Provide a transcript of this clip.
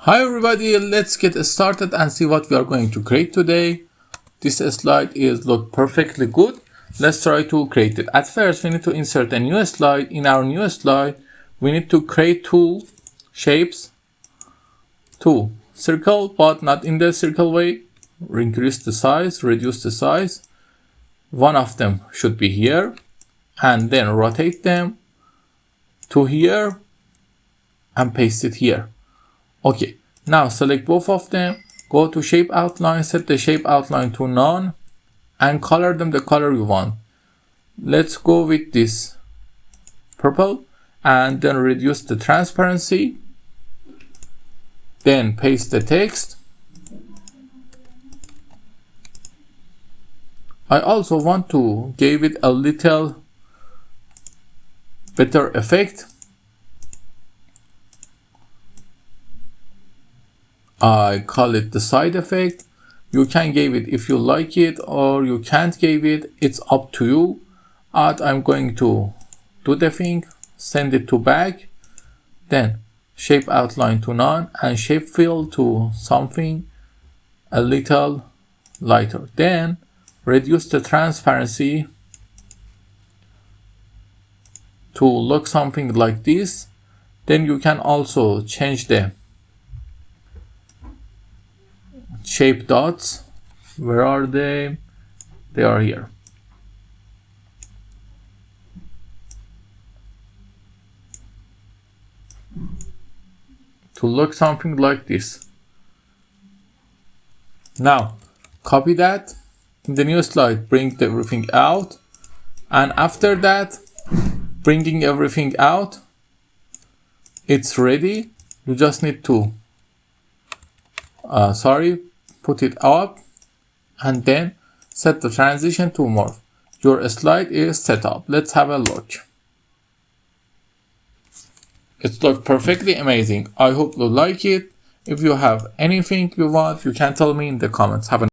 Hi everybody, let's get started and see what we are going to create today. This slide look perfectly good. Let's try to create it. At first, we need to insert a new slide. In our new slide, we need to create two shapes, two circle, but not in the circle way. Increase the size, reduce the size. One of them should be here, and then rotate them to here and paste it here. Okay, now select both of them, go to shape outline, set the shape outline to none, and color them the color you want. Let's go with this purple, and then reduce the transparency, then paste the text. I also want to give it a little better effect. I call it the side effect. You can give it if you like it, or you can't give it. It's up to you. I'm going to do the thing, send it to back, then shape outline to none, and shape fill to something a little lighter. Then reduce the transparency to look something like this. Then you can also change the shape dots. Where are they? They are here. To look something like this. Now copy that in the new slide, bring everything out, and after that, bringing everything out, it's ready. You just need to put it up and then set the transition to morph. Your slide is set up. Let's have a look. It looks perfectly amazing. I hope you like it. If you have anything you want, you can tell me in the comments. Have a